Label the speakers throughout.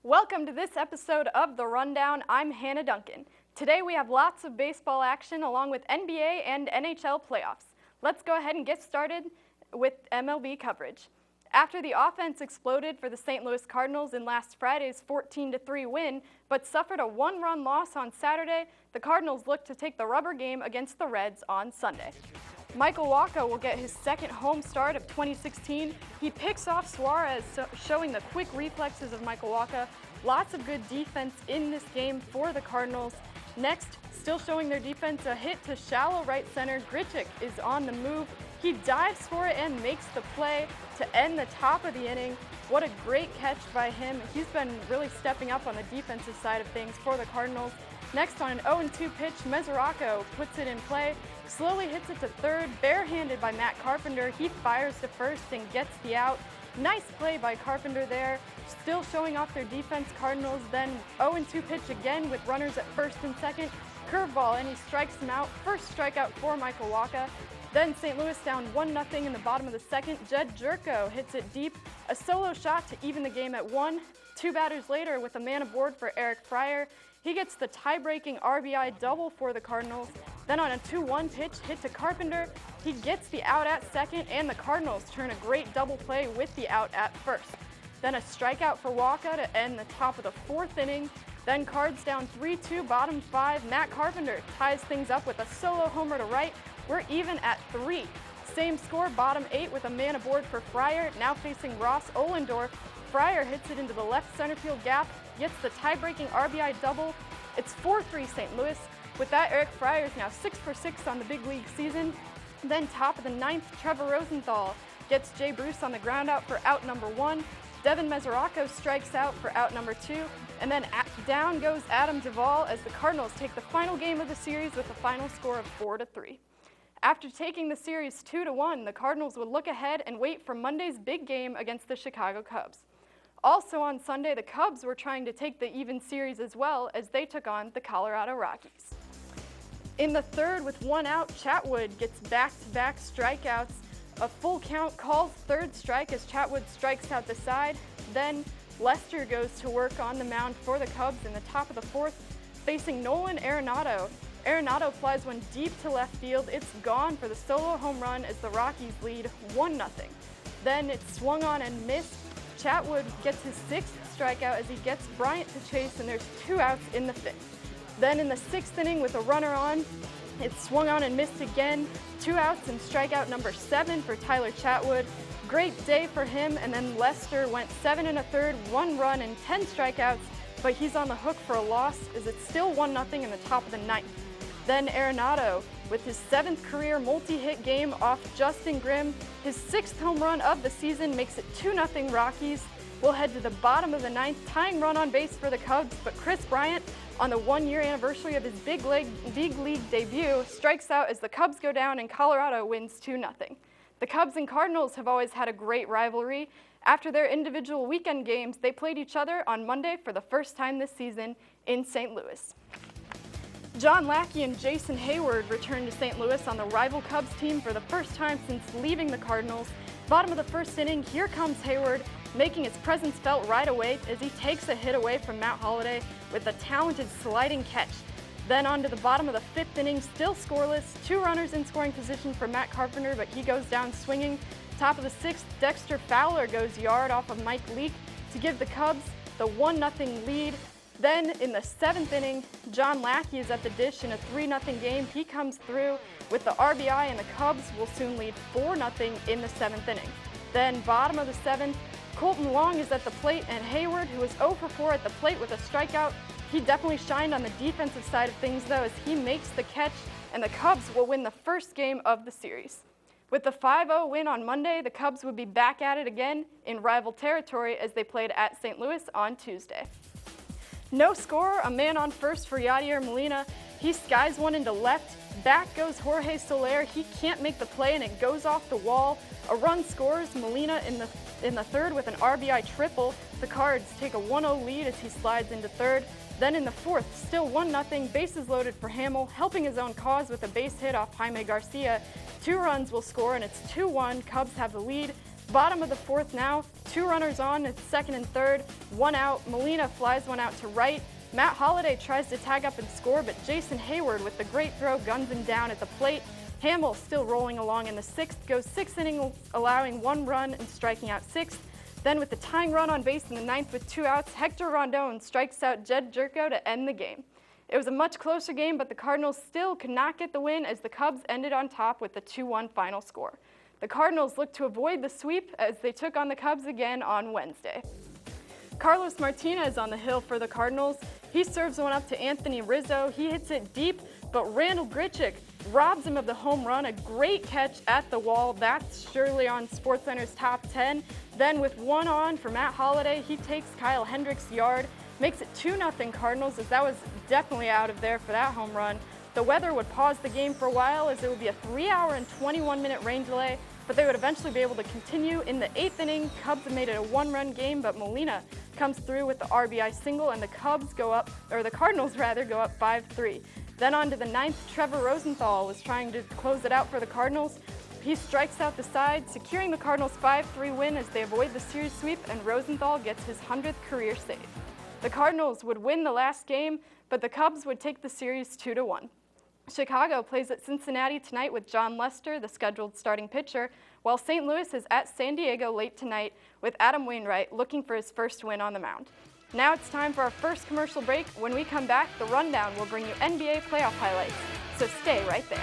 Speaker 1: Welcome to this episode of The Rundown. I'm Hannah Duncan. Today we have lots of baseball action along with NBA and NHL playoffs. Let's go ahead and get started with MLB coverage. After the offense exploded for the St. Louis Cardinals in last Friday's 14-3 win, but suffered a one-run loss on Saturday, the Cardinals look to take the rubber game against the Reds on Sunday. Michael Wacha will get his second home start of 2016. He picks off Suarez, showing the quick reflexes of Michael Wacha. Lots of good defense in this game for the Cardinals. Next, still showing their defense, a hit to shallow right center. Grichuk is on the move. He dives for it and makes the play to end the top of the inning. What a great catch by him. He's been really stepping up on the defensive side of things for the Cardinals. Next, on an 0-2 pitch, Mesoraco puts it in play, slowly hits it to third, barehanded by Matt Carpenter. He fires to first and gets the out. Nice play by Carpenter there. Still showing off their defense, Cardinals. Then 0-2 pitch again with runners at first and second. Curveball, and he strikes him out. First strikeout for Michael Wacha. Then St. Louis down 1-0 in the bottom of the second. Jed Jerko hits it deep. A solo shot to even the game at 1. Two batters later with a man aboard for Eric Fryer. He gets the tie-breaking RBI double for the Cardinals. Then on a 2-1 pitch hit to Carpenter, he gets the out at second, and the Cardinals turn a great double play with the out at first. Then a strikeout for Wacha to end the top of the fourth inning. Then Cards down 3-2, bottom 5. Matt Carpenter ties things up with a solo homer to right. We're even at 3. Same score, bottom 8 with a man aboard for Fryer, now facing Ross Ohlendorf. Fryer hits it into the left center field gap, gets the tie-breaking RBI double. It's 4-3 St. Louis. With that, Eric Fryer is now 6 for 6 on the big league season. Then top of the ninth, Trevor Rosenthal gets Jay Bruce on the ground out for out number 1. Devin Mesoraco strikes out for out number 2. And then down goes Adam Duvall as the Cardinals take the final game of the series with a final score of 4-3. After taking the series 2-1, the Cardinals would look ahead and wait for Monday's big game against the Chicago Cubs. Also on Sunday, the Cubs were trying to take the even series as well as they took on the Colorado Rockies. In the third, with one out, Chatwood gets back-to-back strikeouts. A full count calls third strike as Chatwood strikes out the side. Then Lester goes to work on the mound for the Cubs in the top of the fourth, facing Nolan Arenado. Arenado flies one deep to left field. It's gone for the solo home run as the Rockies lead 1-0. Then it's swung on and missed. Chatwood gets his 6th strikeout as he gets Bryant to chase, and there's 2 outs in the 5th. Then in the 6th inning with a runner on, it's swung on and missed again. 2 outs and strikeout number 7 for Tyler Chatwood. Great day for him, and then Lester went 7 1/3, 1 run and 10 strikeouts, but he's on the hook for a loss as it's still 1-0 in the top of the 9th. Then Arenado with his 7th career multi-hit game off Justin Grimm. His 6th home run of the season makes it 2-0 Rockies. We'll head to the bottom of the 9th, tying run on base for the Cubs, but Chris Bryant, on the 1-year anniversary of his big league debut, strikes out as the Cubs go down and Colorado wins 2-0. The Cubs and Cardinals have always had a great rivalry. After their individual weekend games, they played each other on Monday for the first time this season in St. Louis. John Lackey and Jason Hayward returned to St. Louis on the rival Cubs team for the first time since leaving the Cardinals. Bottom of the first inning, here comes Hayward, making his presence felt right away as he takes a hit away from Matt Holliday with a talented sliding catch. Then on to the bottom of the 5th inning, still scoreless, 2 runners in scoring position for Matt Carpenter, but he goes down swinging. Top of the 6th, Dexter Fowler goes yard off of Mike Leake to give the Cubs the 1-0 lead. Then in the 7th inning, John Lackey is at the dish in a 3-0 game. He comes through with the RBI, and the Cubs will soon lead 4-0 in the 7th inning. Then bottom of the 7th, Colton Wong is at the plate, and Hayward, who was 0 for 4 at the plate with a strikeout, he definitely shined on the defensive side of things though as he makes the catch, and the Cubs will win the first game of the series. With the 5-0 win on Monday, the Cubs would be back at it again in rival territory as they played at St. Louis on Tuesday. No score, a man on first for Yadier Molina. He skies one into left. Back goes Jorge Soler. He can't make the play and it goes off the wall. A run scores. Molina in the third with an RBI triple. The Cards take a 1-0 lead as he slides into third. Then in the fourth, still 1-0, bases loaded for Hamill, helping his own cause with a base hit off Jaime Garcia. 2 runs will score and it's 2-1. Cubs have the lead. Bottom of the fourth now, 2 runners on at second and third, 1 out. Molina flies 1 out to right. Matt Holliday tries to tag up and score, but Jason Hayward with the great throw guns him down at the plate. Hamill still rolling along in the 6th, goes 6 innings, allowing 1 run and striking out 6th. Then with the tying run on base in the 9th with 2 outs, Hector Rondon strikes out Jed Jerko to end the game. It was a much closer game, but the Cardinals still could not get the win as the Cubs ended on top with the 2-1 final score. The Cardinals looked to avoid the sweep as they took on the Cubs again on Wednesday. Carlos Martinez on the hill for the Cardinals. He serves 1 up to Anthony Rizzo. He hits it deep, but Randall Grichuk robs him of the home run. A great catch at the wall. That's surely on SportsCenter's top 10. Then with 1 on for Matt Holliday, he takes Kyle Hendricks' yard, makes it 2-0 Cardinals, as that was definitely out of there for that home run. The weather would pause the game for a while as it would be a 3-hour and 21-minute rain delay, but they would eventually be able to continue. In the 8th inning, Cubs have made it a 1-run game, but Molina comes through with the RBI single, and the Cardinals go up 5-3. Then on to the 9th, Trevor Rosenthal was trying to close it out for the Cardinals. He strikes out the side, securing the Cardinals' 5-3 win as they avoid the series sweep, and Rosenthal gets his 100th career save. The Cardinals would win the last game, but the Cubs would take the series 2-1. Chicago plays at Cincinnati tonight with John Lester, the scheduled starting pitcher, while St. Louis is at San Diego late tonight with Adam Wainwright looking for his first win on the mound. Now it's time for our first commercial break. When we come back, The Rundown will bring you NBA playoff highlights, so stay right there.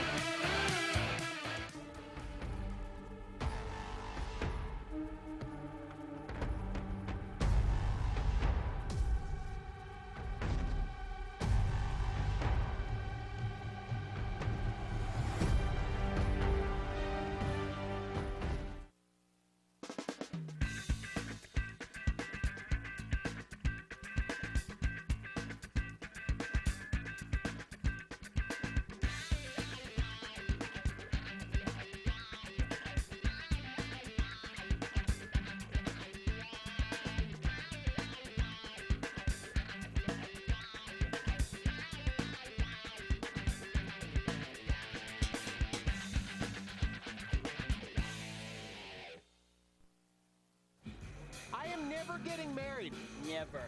Speaker 2: Never getting married. Never.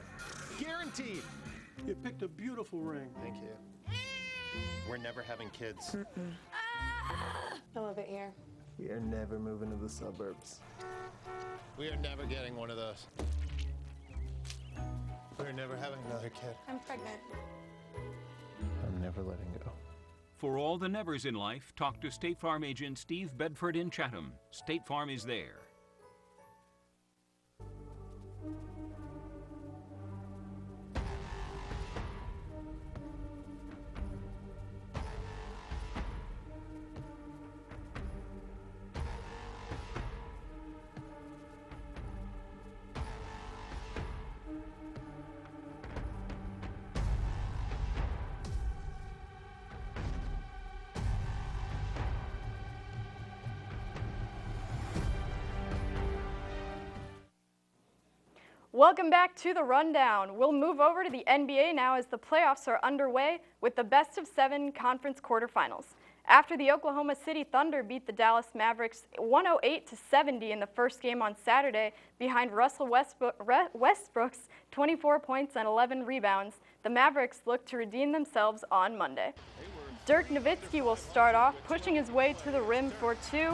Speaker 2: Guaranteed.
Speaker 3: You picked a beautiful ring.
Speaker 4: Thank you. We're never having kids.
Speaker 5: I love it here.
Speaker 3: We are never moving to the suburbs.
Speaker 4: We are never getting one of those. We're never having another kid.
Speaker 5: I'm pregnant.
Speaker 3: I'm never letting go.
Speaker 6: For all the nevers in life, talk to State Farm agent Steve Bedford in Chatham. State Farm is there.
Speaker 1: Welcome back to The Rundown. We'll move over to the NBA now as the playoffs are underway with the best-of-7 conference quarterfinals. After the Oklahoma City Thunder beat the Dallas Mavericks 108-70 in the first game on Saturday behind Russell Westbrook's 24 points and 11 rebounds, the Mavericks look to redeem themselves on Monday. Dirk Nowitzki will start off, pushing his way to the rim for 2,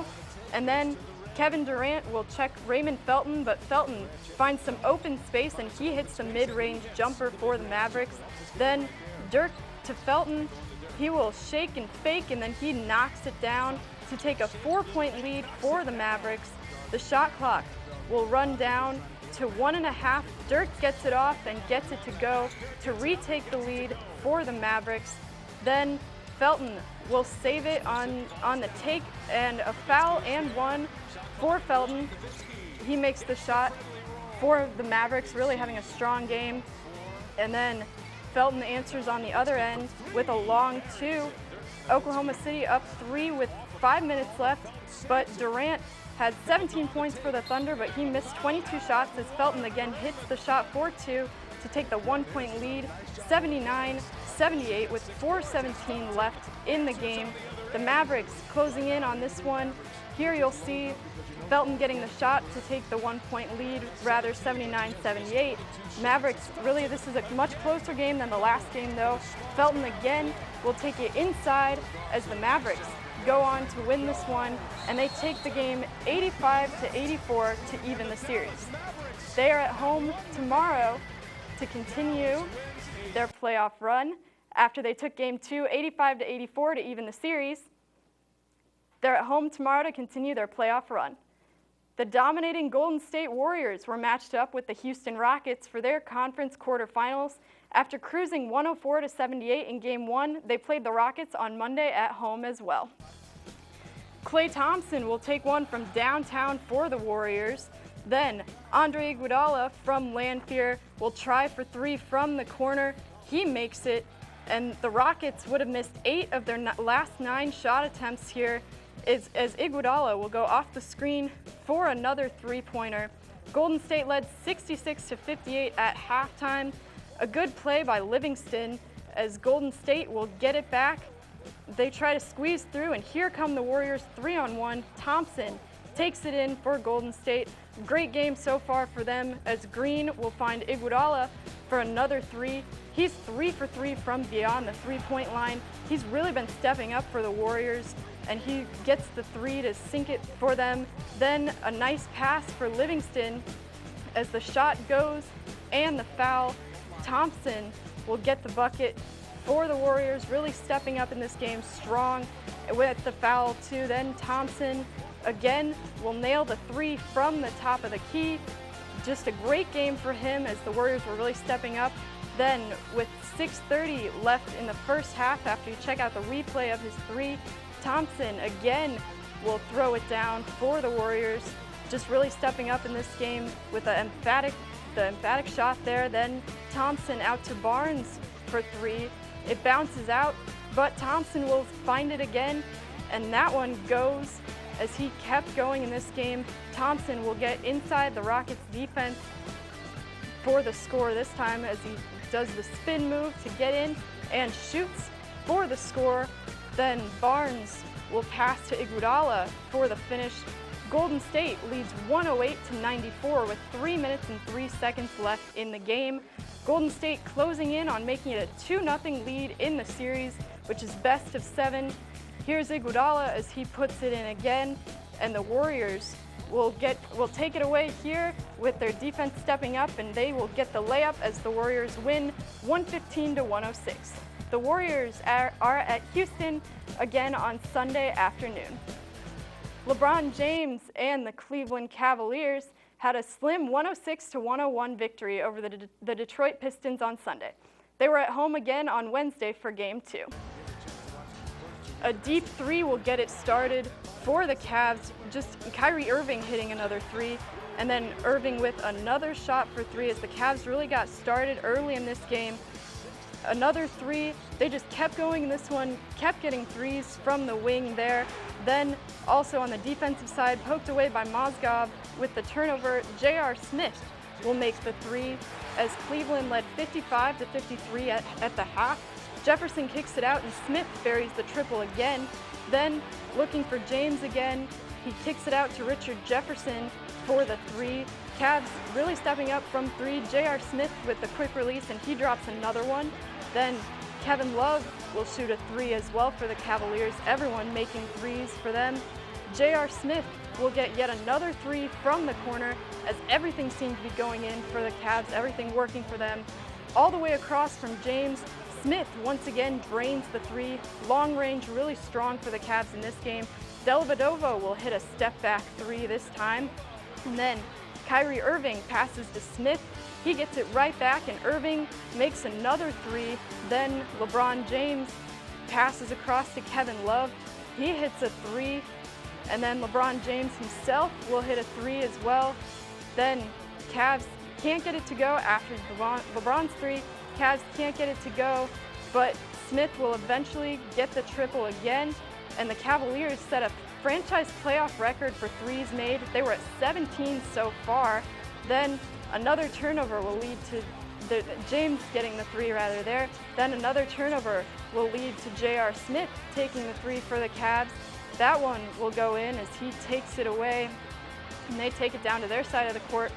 Speaker 1: and then Kevin Durant will check Raymond Felton, but Felton finds some open space and he hits the mid-range jumper for the Mavericks. Then Dirk to Felton, he will shake and fake and then he knocks it down to take a 4-point lead for the Mavericks. The shot clock will run down to 1.5. Dirk gets it off and gets it to go to retake the lead for the Mavericks. Then Felton will save it on the take, and a foul and 1 for Felton. He makes the shot for the Mavericks, really having a strong game. And then Felton answers on the other end with a long 2. Oklahoma City up 3 with 5 minutes left, but Durant had 17 points for the Thunder, but he missed 22 shots as Felton again hits the shot for 2 to take the 1-point lead, 79-78 with 4:17 left in the game. The Mavericks closing in on this one. Here you'll see Felton getting the shot to take the 1-point lead, rather 79-78. Mavericks, really this is a much closer game than the last game though. Felton again will take it inside as the Mavericks go on to win this one, and they take the game 85-84 to even the series. They are at home tomorrow to continue their playoff run after they took game 2 85-84 to even the series. They're at home tomorrow to continue their playoff run. The dominating Golden State Warriors were matched up with the Houston Rockets for their conference quarterfinals. After cruising 104-78 in game 1, they played the Rockets on Monday at home as well. Klay Thompson will take one from downtown for the Warriors. Then Andre Iguodala from Lanphier will try for 3 from the corner. He makes it, and the Rockets would have missed 8 of their last 9 shot attempts here as Iguodala will go off the screen for another 3-pointer. Golden State led 66-58 at halftime. A good play by Livingston as Golden State will get it back. They try to squeeze through, and here come the Warriors 3-on-1. Thompson takes it in for Golden State. Great game so far for them as Green will find Iguodala for another 3. He's 3 for 3 from beyond the 3-point line. He's really been stepping up for the Warriors, and he gets the 3 to sink it for them. Then a nice pass for Livingston as the shot goes and the foul. Thompson will get the bucket for the Warriors, really stepping up in this game strong with the foul too. Then Thompson again will nail the 3 from the top of the key. Just a great game for him as the Warriors were really stepping up. Then with 6:30 left in the first half, after you check out the replay of his 3, Thompson again will throw it down for the Warriors, just really stepping up in this game with the emphatic shot there. Then Thompson out to Barnes for 3. It bounces out, but Thompson will find it again, and that one goes as he kept going in this game. Thompson will get inside the Rockets defense for the score this time as he does the spin move to get in and shoots for the score. Then Barnes will pass to Iguodala for the finish. Golden State leads 108-94 with 3 minutes and 3 seconds left in the game. Golden State closing in on making it a 2-0 lead in the series, which is best of 7. Here's Iguodala as he puts it in again, and the Warriors will take it away here with their defense stepping up, and they will get the layup as the Warriors win 115-106. The Warriors are at Houston again on Sunday afternoon. LeBron James and the Cleveland Cavaliers had a slim 106-101 victory over the Detroit Pistons on Sunday. They were at home again on Wednesday for Game 2. A deep 3 will get it started for the Cavs, just Kyrie Irving hitting another 3, and then Irving with another shot for 3 as the Cavs really got started early in this game. Another 3, they just kept going in this one, kept getting 3s from the wing there. Then also on the defensive side, poked away by Mozgov with the turnover, J.R. Smith will make the 3 as Cleveland led 55-53 at the half. Jefferson kicks it out and Smith buries the triple again. Then looking for James again, he kicks it out to Richard Jefferson for the 3. Cavs really stepping up from 3. J.R. Smith with the quick release, and he drops another one. Then Kevin Love will shoot a 3 as well for the Cavaliers, everyone making 3s for them. J.R. Smith will get yet another 3 from the corner as everything seemed to be going in for the Cavs, everything working for them. All the way across from James, Smith once again drains the 3. Long range, really strong for the Cavs in this game. Dellavedova will hit a step back 3 this time. And then Kyrie Irving passes to Smith. He gets it right back, and Irving makes another 3. Then LeBron James passes across to Kevin Love. He hits a 3. And then LeBron James himself will hit a 3 as well. Then Cavs can't get it to go after LeBron's 3. Cavs can't get it to go, but Smith will eventually get the triple again, and the Cavaliers set a franchise playoff record for 3s made. They were at 17 so far. Then another turnover will lead to James getting the 3 rather there. Then another turnover will lead to J.R. Smith taking the 3 for the Cavs. That one will go in as he takes it away. and they take it down to their side of the court,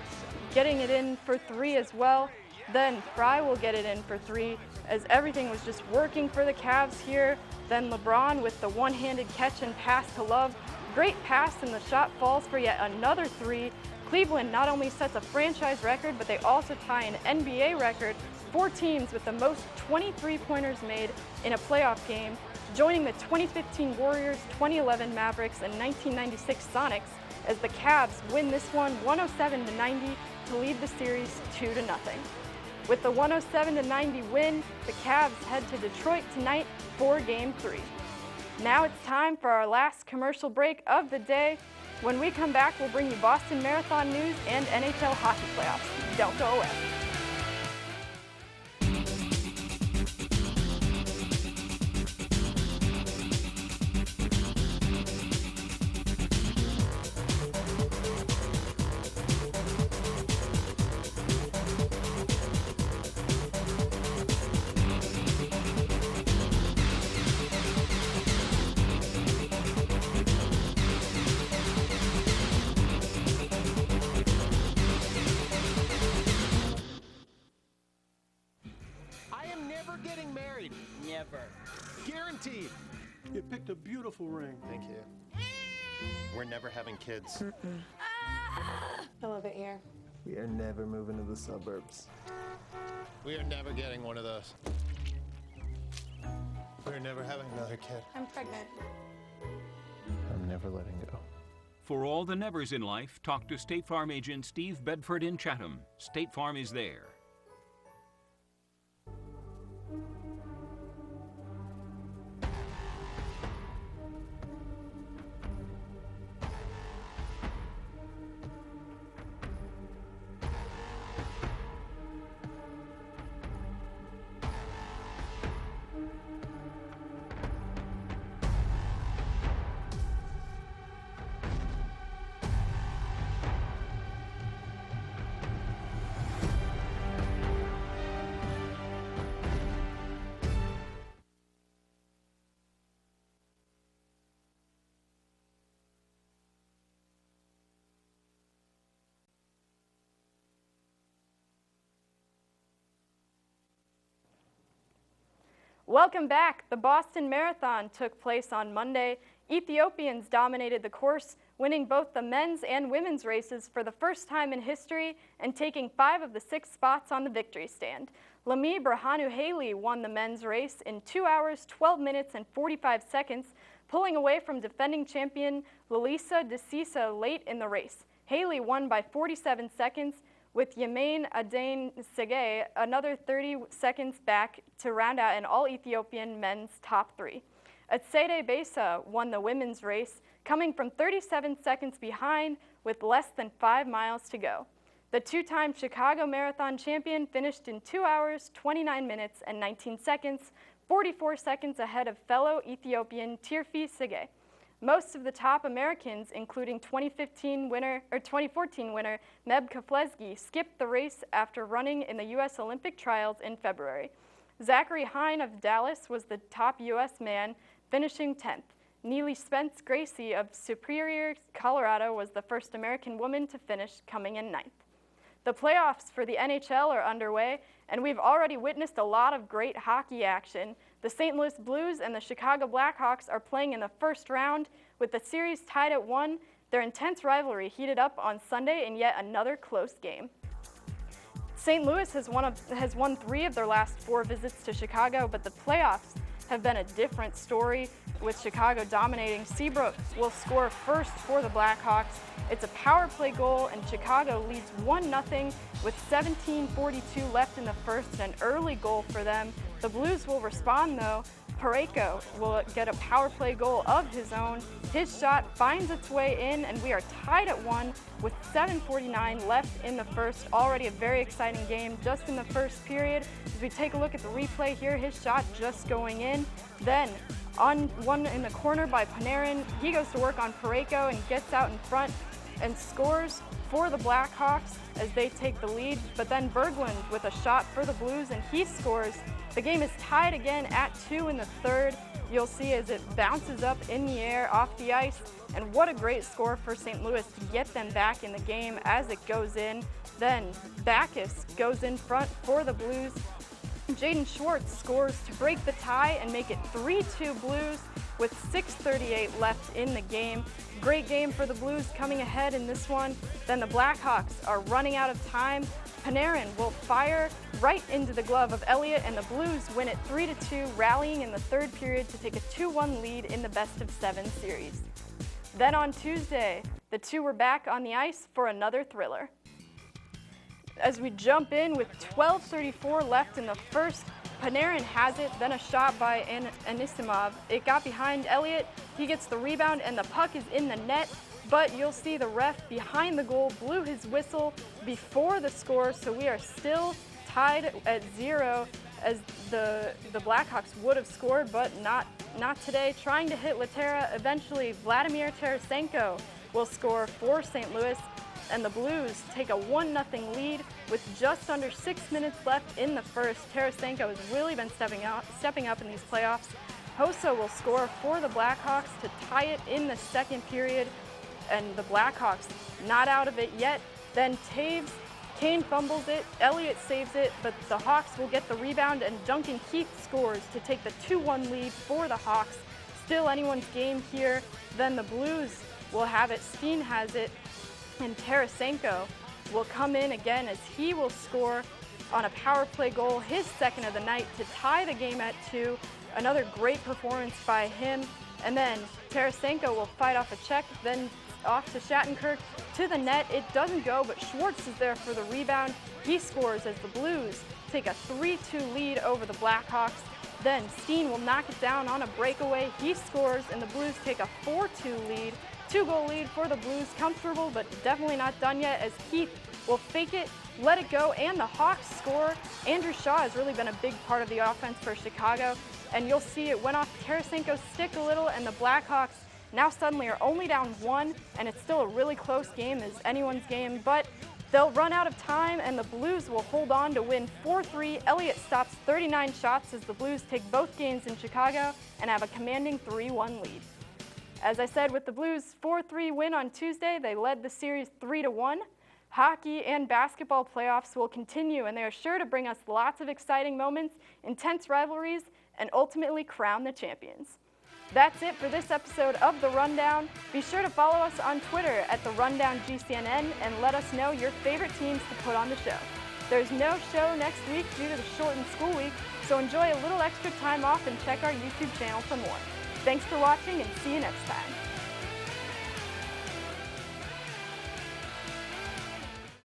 Speaker 1: getting it in for three as well. Then Fry will get it in for three, as everything was just working for the Cavs here. Then LeBron with the one-handed catch and pass to Love. Great pass, and the shot falls for yet another three. Cleveland not only sets a franchise record, but they also tie an NBA record for teams with the most 23-pointers made in a playoff game, joining the 2015 Warriors, 2011 Mavericks, and 1996 Sonics, as the Cavs win this one 107-90 to lead the series 2-0. With the 107-90 win, the Cavs head to Detroit tonight for Game 3. Now it's time for our last commercial break of the day. When we come back, we'll bring you Boston Marathon news and NHL hockey playoffs. Don't go away.
Speaker 2: Getting married. Never. Guaranteed.
Speaker 3: You picked a beautiful ring.
Speaker 4: Thank you. We're never having kids.
Speaker 5: I love it here.
Speaker 3: We are never moving to the suburbs.
Speaker 4: We are never getting one of those. We're never having another kid.
Speaker 5: I'm pregnant.
Speaker 3: I'm never letting go.
Speaker 6: For all the nevers in life, talk to State Farm agent Steve Bedford in Chatham. State Farm is there.
Speaker 1: Welcome back. The Boston Marathon took place on Monday. Ethiopians dominated the course, winning both the men's and women's races for the first time in history and taking 5 of the 6 spots on the victory stand. Lami Brahanu Haley won the men's race in 2 hours, 12 minutes, and 45 seconds, pulling away from defending champion Lalisa Desisa late in the race. Haley won by 47 seconds, with Yemaine Adane Sege another 30 seconds back to round out an all-Ethiopian men's top 3. Atsede Besa won the women's race, coming from 37 seconds behind with less than 5 miles to go. The 2-time Chicago Marathon champion finished in 2 hours, 29 minutes, and 19 seconds, 44 seconds ahead of fellow Ethiopian Tirfi Sege. Most of the top Americans, including 2014 winner Meb Keflezighi, skipped the race after running in the U.S. Olympic trials in February. Zachary Hine of Dallas was the top U.S. man, finishing 10th. Neely Spence Gracie of Superior, Colorado was the first American woman to finish, coming in 9th. The playoffs for the NHL are underway, and we've already witnessed a lot of great hockey action. The St. Louis Blues and the Chicago Blackhawks are playing in the first round, with the series tied at 1. Their intense rivalry heated up on Sunday in yet another close game. St. Louis has won 3 of their last 4 visits to Chicago, but the playoffs have been a different story, with Chicago dominating. Seabrook will score first for the Blackhawks. It's a power play goal, and Chicago leads 1-0 with 17:42 left in the first, an early goal for them. The Blues will respond, though. Parayko will get a power play goal of his own. His shot finds its way in, and we are tied at 1 with 7:49 left in the first. Already a very exciting game just in the first period. As we take a look at the replay here, his shot just going in. Then on one in the corner by Panarin, he goes to work on Parayko and gets out in front and scores for the Blackhawks as they take the lead. But then Berglund with a shot for the Blues, and he scores. The game is tied again at 2 in the third. you'll see as it bounces up in the air off the ice. And what a great score for St. Louis to get them back in the game as it goes in. Then Backus goes in front for the Blues. Jaden Schwartz scores to break the tie and make it 3-2 Blues with 6:38 left in the game. Great game for the Blues coming ahead in this one. Then the Blackhawks are running out of time. Panarin will fire right into the glove of Elliott, and the Blues win it 3-2, rallying in the third period to take a 2-1 lead in the best-of-7 series. Then on Tuesday, the two were back on the ice for another thriller. As we jump in with 12:34 left in the first, Panarin has it, then a shot by Anisimov. It got behind Elliott, he gets the rebound, and the puck is in the net, but you'll see the ref behind the goal blew his whistle before the score, so we are still tied at 0 as the Blackhawks would have scored, but not today. Trying to hit Laterra, eventually Vladimir Tarasenko will score for St. Louis, and the Blues take a 1-0 lead with just under 6 minutes left in the first. Tarasenko has really been stepping up in these playoffs. Hossa will score for the Blackhawks to tie it in the second period, and the Blackhawks not out of it yet. Then Kane fumbles it, Elliott saves it, but the Hawks will get the rebound, and Duncan Keith scores to take the 2-1 lead for the Hawks. Still anyone's game here. Then the Blues will have it, Steen has it, and Tarasenko will come in again as he will score on a power play goal, his second of the night, to tie the game at 2. Another great performance by him. And then Tarasenko will fight off a check, then off to Shattenkirk to the net. It doesn't go, but Schwartz is there for the rebound. He scores as the Blues take a 3-2 lead over the Blackhawks. Then Steen will knock it down on a breakaway. He scores, and the Blues take a 4-2 lead. 2-goal lead for the Blues, comfortable but definitely not done yet, as Keith will fake it, let it go, and the Hawks score. Andrew Shaw has really been a big part of the offense for Chicago, and you'll see it went off Tarasenko's stick a little, and the Blackhawks now suddenly are only down 1, and it's still a really close game, as anyone's game, but they'll run out of time, and the Blues will hold on to win 4-3. Elliott stops 39 shots as the Blues take both games in Chicago and have a commanding 3-1 lead. As I said, with the Blues' 4-3 win on Tuesday, they led the series 3-1. Hockey and basketball playoffs will continue, and they are sure to bring us lots of exciting moments, intense rivalries, and ultimately crown the champions. That's it for this episode of The Rundown. Be sure to follow us on Twitter at @TheRundownGCNN and let us know your favorite teams to put on the show. There's no show next week due to the shortened school week, so enjoy a little extra time off and check our YouTube channel for more. Thanks for watching, and see you next time.